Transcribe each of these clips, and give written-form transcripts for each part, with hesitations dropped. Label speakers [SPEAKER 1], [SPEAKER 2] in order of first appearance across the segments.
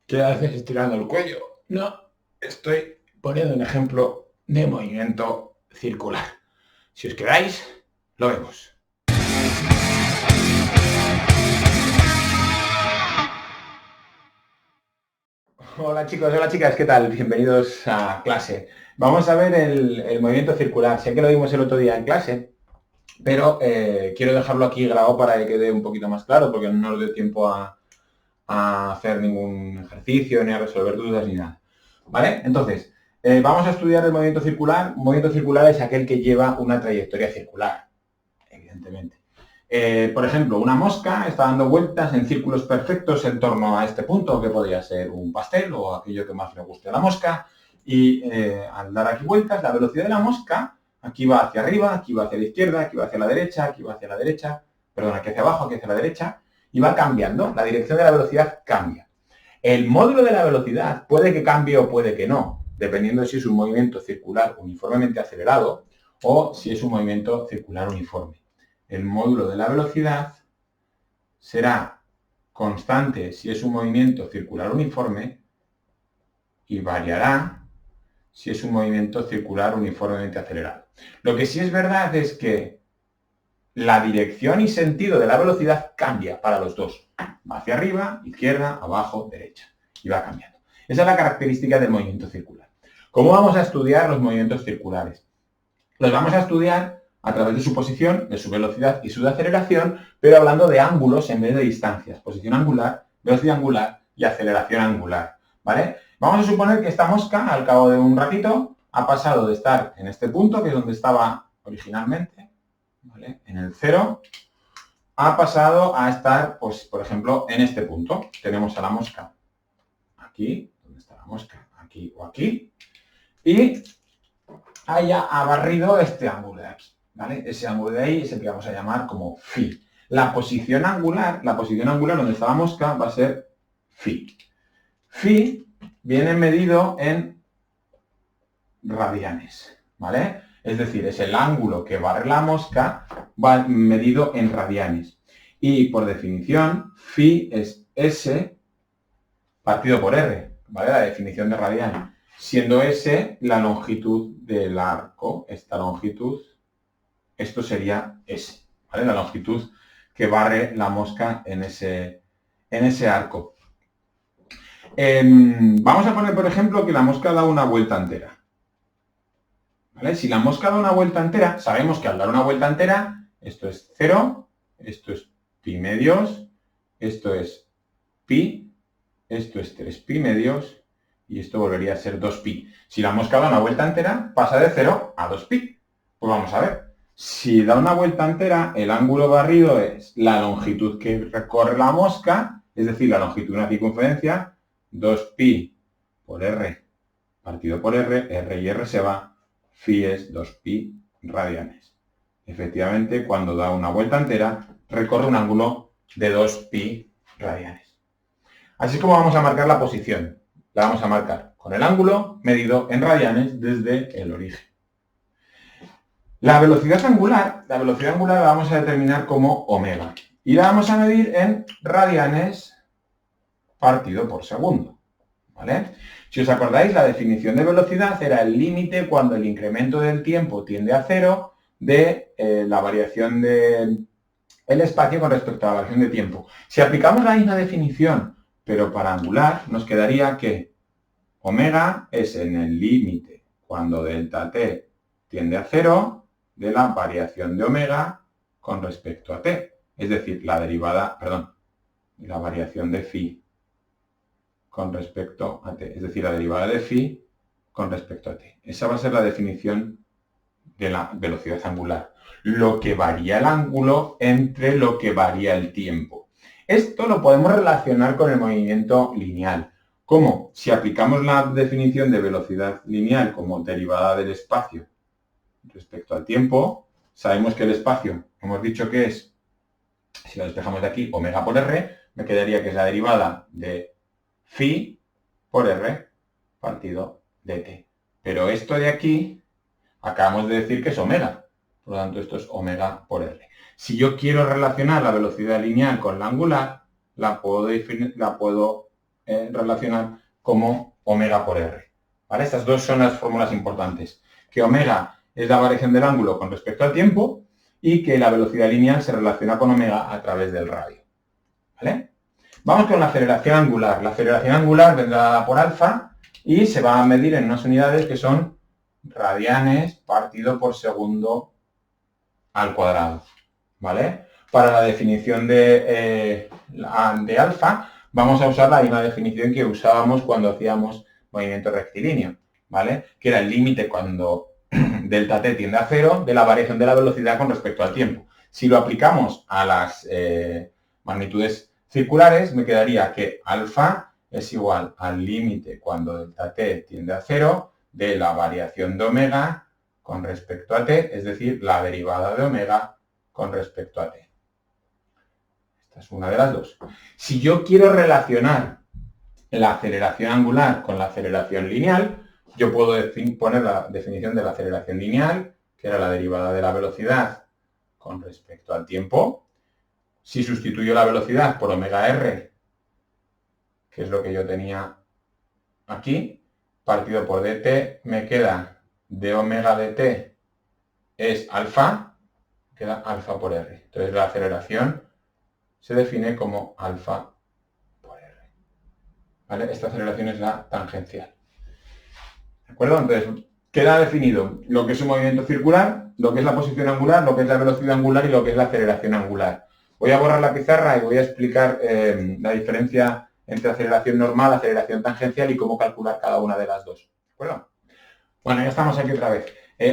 [SPEAKER 1] ¿Qué haces estirando el cuello? No, estoy poniendo un ejemplo de movimiento circular. Si os quedáis, lo vemos. Hola chicos, hola chicas, ¿qué tal? Bienvenidos a clase. Vamos a ver el movimiento circular. Sé que lo vimos el otro día en clase, pero quiero dejarlo aquí grabado para que quede un poquito más claro, porque no os dio tiempo a hacer ningún ejercicio, ni a resolver dudas, ni nada. ¿Vale? Entonces, vamos a estudiar el movimiento circular. Un movimiento circular es aquel que lleva una trayectoria circular, evidentemente. Por ejemplo, una mosca está dando vueltas en círculos perfectos en torno a este punto, que podría ser un pastel o aquello que más le guste a la mosca, y al dar aquí vueltas, la velocidad de la mosca aquí va hacia arriba, aquí va hacia la izquierda, aquí va hacia la derecha, aquí va hacia la derecha, perdón, aquí hacia abajo, aquí hacia la derecha, y va cambiando. La dirección de la velocidad cambia. El módulo de la velocidad puede que cambie o puede que no, dependiendo de si es un movimiento circular uniformemente acelerado o si es un movimiento circular uniforme. El módulo de la velocidad será constante si es un movimiento circular uniforme y variará si es un movimiento circular uniformemente acelerado. Lo que sí es verdad es que la dirección y sentido de la velocidad cambia para los dos. Va hacia arriba, izquierda, abajo, derecha. Y va cambiando. Esa es la característica del movimiento circular. ¿Cómo vamos a estudiar los movimientos circulares? Los vamos a estudiar a través de su posición, de su velocidad y su aceleración, pero hablando de ángulos en vez de distancias. Posición angular, velocidad angular y aceleración angular. ¿Vale? Vamos a suponer que esta mosca, al cabo de un ratito, ha pasado de estar en este punto, que es donde estaba originalmente, ¿vale?, en el 0, ha pasado a estar, pues, por ejemplo, en este punto. Tenemos a la mosca aquí, ¿dónde está la mosca? Aquí o aquí, y haya barrido este ángulo de aquí, ¿vale? Ese ángulo de ahí es el que vamos a llamar como phi. La posición angular donde está la mosca va a ser phi. Phi viene medido en radianes, ¿vale? Es decir, es el ángulo que barre la mosca va medido en radianes. Y por definición, phi es S partido por R, ¿vale? La definición de radian. Siendo S la longitud del arco, esta longitud, esto sería S, ¿vale? La longitud que barre la mosca en ese arco. Vamos a poner, por ejemplo, que la mosca da una vuelta entera. ¿Vale? Si la mosca da una vuelta entera, sabemos que al dar una vuelta entera, esto es 0, esto es pi medios, esto es pi, esto es 3 pi medios y esto volvería a ser 2 pi. Si la mosca da una vuelta entera, pasa de 0 a 2 pi. Pues vamos a ver. Si da una vuelta entera, el ángulo barrido es la longitud que recorre la mosca, es decir, la longitud de una circunferencia, 2 pi por r partido por r y r se va, phi es 2 pi radianes. Efectivamente, cuando da una vuelta entera, recorre un ángulo de 2 pi radianes. Así es como vamos a marcar la posición. La vamos a marcar con el ángulo medido en radianes desde el origen. La velocidad angular la vamos a determinar como omega. Y la vamos a medir en radianes partido por segundo. ¿Vale? Si os acordáis, la definición de velocidad era el límite cuando el incremento del tiempo tiende a 0 de la variación del espacio con respecto a la variación de tiempo. Si aplicamos la misma definición, pero para angular, nos quedaría que omega es en el límite cuando delta t tiende a 0 de la variación de omega con respecto a t. Es decir, la variación de phi con respecto a t. Es decir, la derivada de phi con respecto a t. Esa va a ser la definición de la velocidad angular. Lo que varía el ángulo entre lo que varía el tiempo. Esto lo podemos relacionar con el movimiento lineal. ¿Cómo? Si aplicamos la definición de velocidad lineal como derivada del espacio respecto al tiempo, sabemos que el espacio, hemos dicho que es, si lo despejamos de aquí, omega por r, me quedaría que es la derivada de phi por r partido de t. Pero esto de aquí, acabamos de decir que es omega. Por lo tanto, esto es omega por r. Si yo quiero relacionar la velocidad lineal con la angular, la puedo relacionar como omega por r. ¿Vale? Estas dos son las fórmulas importantes. Que omega es la variación del ángulo con respecto al tiempo y que la velocidad lineal se relaciona con omega a través del radio. ¿Vale? Vamos con la aceleración angular. La aceleración angular vendrá dada por alfa y se va a medir en unas unidades que son radianes partido por segundo al cuadrado. ¿Vale? Para la definición de alfa vamos a usar la misma definición que usábamos cuando hacíamos movimiento rectilíneo, ¿vale? Que era el límite cuando delta t tiende a 0 de la variación de la velocidad con respecto al tiempo. Si lo aplicamos a las magnitudes circulares, me quedaría que alfa es igual al límite cuando delta t tiende a 0 de la variación de omega con respecto a t, es decir, la derivada de omega con respecto a t. Esta es una de las dos. Si yo quiero relacionar la aceleración angular con la aceleración lineal, yo puedo poner la definición de la aceleración lineal, que era la derivada de la velocidad con respecto al tiempo. Si sustituyo la velocidad por omega r, que es lo que yo tenía aquí, partido por dt, me queda de omega dt es alfa, queda alfa por r. Entonces la aceleración se define como alfa por r. ¿Vale? Esta aceleración es la tangencial. ¿De acuerdo? Entonces, queda definido lo que es un movimiento circular, lo que es la posición angular, lo que es la velocidad angular y lo que es la aceleración angular. Voy a borrar la pizarra y voy a explicar la diferencia entre aceleración normal, aceleración tangencial y cómo calcular cada una de las dos. ¿De acuerdo? Bueno, ya estamos aquí otra vez.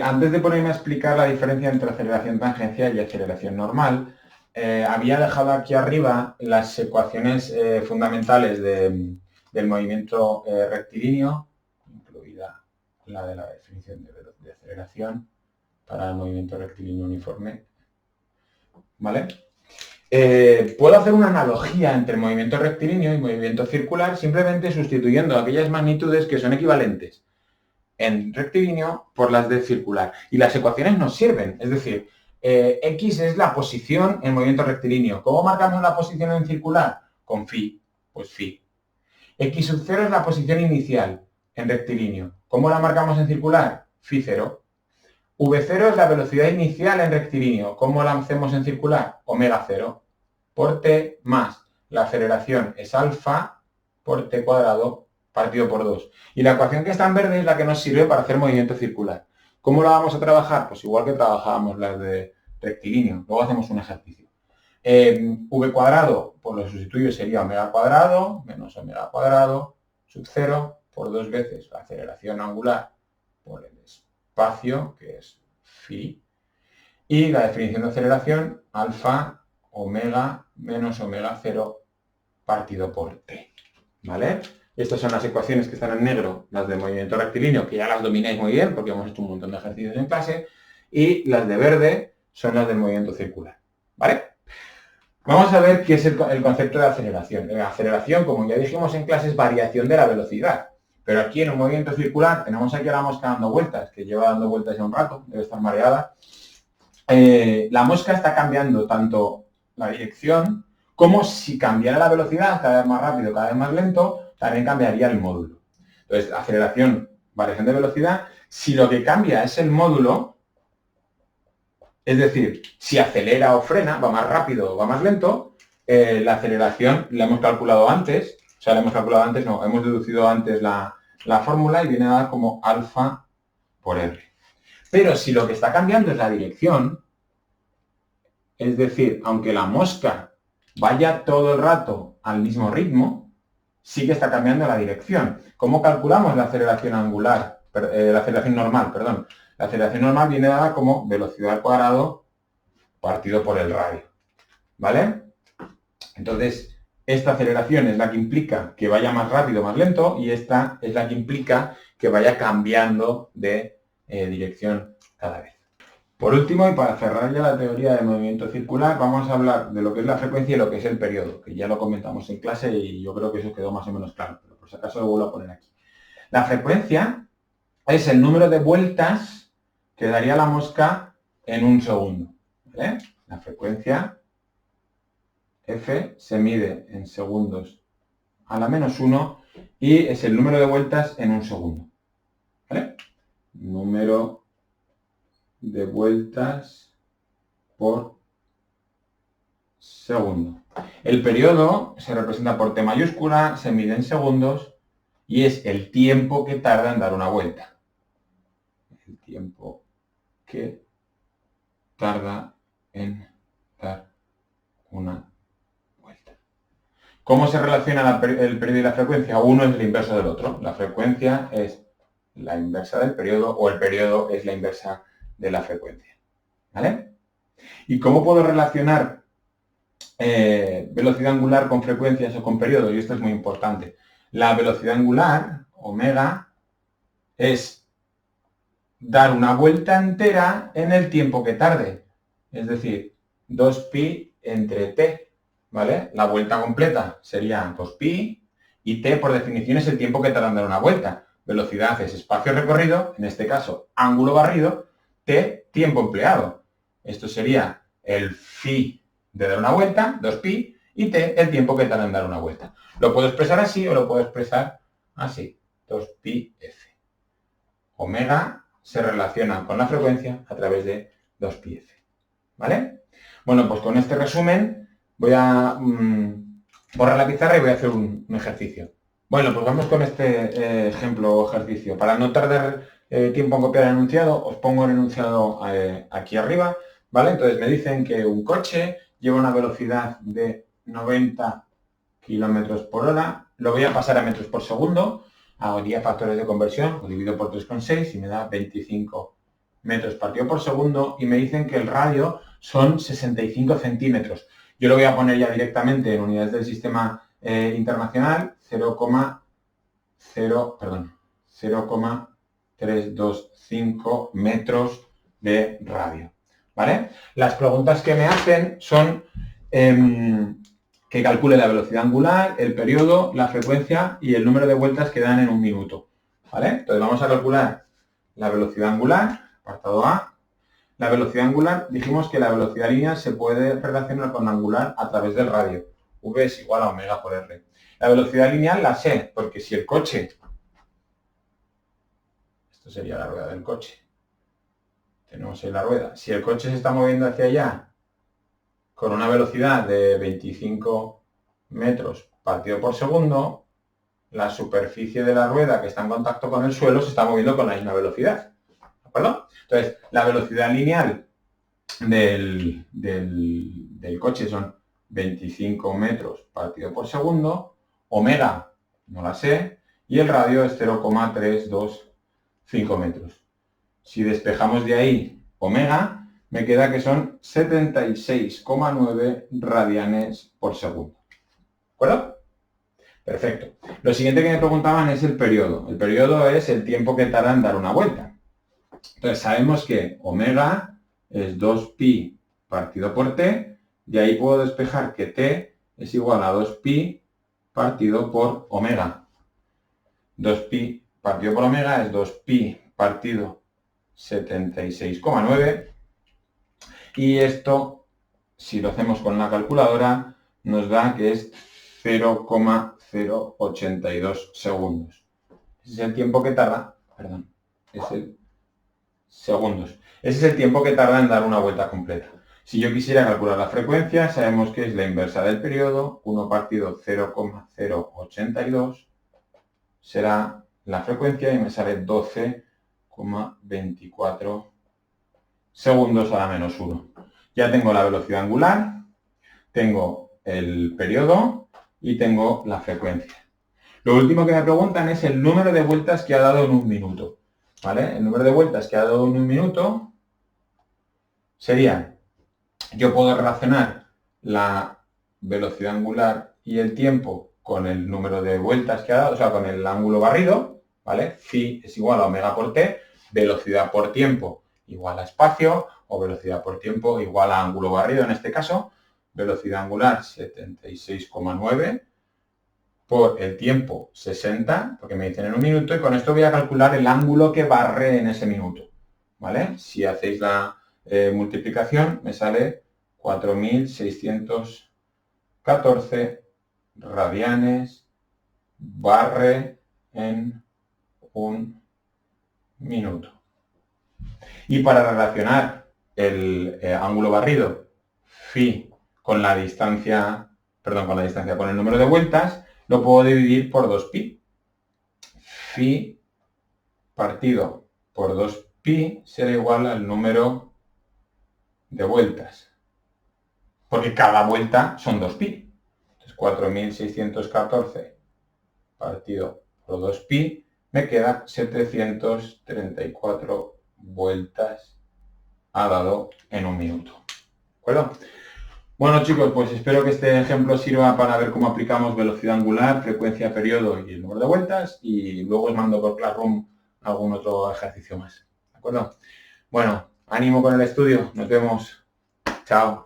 [SPEAKER 1] Antes de ponerme a explicar la diferencia entre aceleración tangencial y aceleración normal, había dejado aquí arriba las ecuaciones fundamentales del movimiento rectilíneo, incluida la de la definición de aceleración para el movimiento rectilíneo uniforme. ¿Vale? Puedo hacer una analogía entre movimiento rectilíneo y movimiento circular simplemente sustituyendo aquellas magnitudes que son equivalentes en rectilíneo por las de circular. Y las ecuaciones nos sirven, es decir, X es la posición en movimiento rectilíneo. ¿Cómo marcamos la posición en circular? Con phi, pues phi. X sub 0 es la posición inicial en rectilíneo. ¿Cómo la marcamos en circular? Phi 0. V0 es la velocidad inicial en rectilíneo. ¿Cómo la hacemos en circular? Omega 0 por t más la aceleración es alfa por t cuadrado partido por 2. Y la ecuación que está en verde es la que nos sirve para hacer movimiento circular. ¿Cómo la vamos a trabajar? Pues igual que trabajábamos las de rectilíneo. Luego hacemos un ejercicio. V cuadrado, pues lo sustituyo, sería omega cuadrado menos omega cuadrado sub 0 por 2 veces la aceleración angular por el espacio, que es phi, y la definición de aceleración, alfa omega menos omega 0 partido por t. ¿Vale? Estas son las ecuaciones que están en negro, las de movimiento rectilíneo, que ya las domináis muy bien porque hemos hecho un montón de ejercicios en clase, y las de verde son las del movimiento circular. ¿Vale? Vamos a ver qué es el concepto de aceleración. La aceleración, como ya dijimos en clase, es variación de la velocidad. Pero aquí en un movimiento circular tenemos aquí a la mosca dando vueltas, que lleva dando vueltas ya un rato, debe estar mareada. La mosca está cambiando tanto la dirección como si cambiara la velocidad, cada vez más rápido, cada vez más lento, también cambiaría el módulo. Entonces, aceleración, variación de velocidad. Si lo que cambia es el módulo, es decir, si acelera o frena, va más rápido o va más lento, la aceleración la hemos calculado antes, hemos deducido antes la fórmula y viene dada como alfa por r. Pero si lo que está cambiando es la dirección, es decir, aunque la mosca vaya todo el rato al mismo ritmo, sí que está cambiando la dirección. ¿Cómo calculamos la aceleración angular? La aceleración normal, perdón. La aceleración normal viene dada como velocidad al cuadrado partido por el radio. ¿Vale? Entonces, esta aceleración es la que implica que vaya más rápido o más lento y esta es la que implica que vaya cambiando de dirección cada vez. Por último, y para cerrar ya la teoría del movimiento circular, vamos a hablar de lo que es la frecuencia y lo que es el periodo, que ya lo comentamos en clase y yo creo que eso quedó más o menos claro, pero por si acaso lo vuelvo a poner aquí. La frecuencia es el número de vueltas que daría la mosca en un segundo. ¿Vale? La frecuencia F se mide en segundos a la menos 1 y es el número de vueltas en un segundo. ¿Vale? Número de vueltas por segundo. El periodo se representa por T mayúscula, se mide en segundos y es el tiempo que tarda en dar una vuelta. El tiempo que tarda en dar una vuelta. ¿Cómo se relaciona el periodo y la frecuencia? Uno es el inverso del otro. La frecuencia es la inversa del periodo o el periodo es la inversa de la frecuencia. ¿Vale? ¿Y cómo puedo relacionar velocidad angular con frecuencias o con periodo? Y esto es muy importante. La velocidad angular, omega, es dar una vuelta entera en el tiempo que tarde. Es decir, 2pi entre t, ¿vale? La vuelta completa sería 2pi y t por definición es el tiempo que tarda en dar una vuelta. Velocidad es espacio recorrido, en este caso ángulo barrido, t tiempo empleado. Esto sería el phi de dar una vuelta, 2pi, y t el tiempo que tarda en dar una vuelta. Lo puedo expresar así o lo puedo expresar así, 2pi f. Omega se relaciona con la frecuencia a través de 2pi f. ¿Vale? Bueno, pues con este resumen voy a borrar la pizarra y voy a hacer un ejercicio. Bueno, pues vamos con este ejemplo o ejercicio. Para no tardar tiempo en copiar el enunciado, os pongo el enunciado aquí arriba, ¿vale? Entonces me dicen que un coche lleva una velocidad de 90 kilómetros por hora, lo voy a pasar a metros por segundo, haría factores de conversión, lo divido por 3,6 y me da 25 metros partido por segundo y me dicen que el radio son 65 centímetros. Yo lo voy a poner ya directamente en unidades del sistema internacional, 0,325 metros de radio. ¿Vale? Las preguntas que me hacen son que calcule la velocidad angular, el periodo, la frecuencia y el número de vueltas que dan en un minuto. ¿Vale? Entonces vamos a calcular la velocidad angular, apartado A. La velocidad angular, dijimos que la velocidad lineal se puede relacionar con la angular a través del radio. V es igual a omega por R. La velocidad lineal la sé, porque si el coche, esto sería la rueda del coche, tenemos ahí la rueda, si el coche se está moviendo hacia allá con una velocidad de 25 metros partido por segundo, la superficie de la rueda que está en contacto con el suelo se está moviendo con la misma velocidad. ¿De acuerdo? Entonces, la velocidad lineal del coche son 25 metros partido por segundo, omega no la sé, y el radio es 0,325 metros. Si despejamos de ahí omega, me queda que son 76,9 radianes por segundo. ¿De acuerdo? Perfecto. Lo siguiente que me preguntaban es el periodo. El periodo es el tiempo que tarda en dar una vuelta. Entonces sabemos que omega es 2pi partido por t, y ahí puedo despejar que t es igual a 2pi partido por omega. 2pi partido por omega es 2pi partido 76,9 y esto, si lo hacemos con la calculadora, nos da que es 0,082 segundos. Ese es el tiempo que tarda, perdón, es el segundos. Ese es el tiempo que tarda en dar una vuelta completa. Si yo quisiera calcular la frecuencia, sabemos que es la inversa del periodo, 1 partido 0,082 será la frecuencia y me sale 12,24 segundos a la menos 1. Ya tengo la velocidad angular, tengo el periodo y tengo la frecuencia. Lo último que me preguntan es el número de vueltas que ha dado en un minuto. ¿Vale? El número de vueltas que ha dado en un minuto sería, yo puedo relacionar la velocidad angular y el tiempo con el número de vueltas que ha dado, o sea, con el ángulo barrido, ¿vale? Phi es igual a omega por t, velocidad por tiempo igual a espacio, o velocidad por tiempo igual a ángulo barrido en este caso, velocidad angular 76,9 por el tiempo 60, porque me dicen en un minuto, y con esto voy a calcular el ángulo que barre en ese minuto, ¿vale? Si hacéis la multiplicación, me sale 4.614 radianes barre en un minuto. Y para relacionar el ángulo barrido, phi, con la distancia, con el número de vueltas, lo puedo dividir por 2pi. Phi partido por 2pi será igual al número de vueltas. Porque cada vuelta son 2pi. Entonces 4614 partido por 2pi me queda 734 vueltas ha dado en un minuto. ¿De acuerdo? Bueno chicos, pues espero que este ejemplo sirva para ver cómo aplicamos velocidad angular, frecuencia, periodo y el número de vueltas, y luego os mando por Classroom algún otro ejercicio más. ¿De acuerdo? Bueno, ánimo con el estudio, nos vemos. Chao.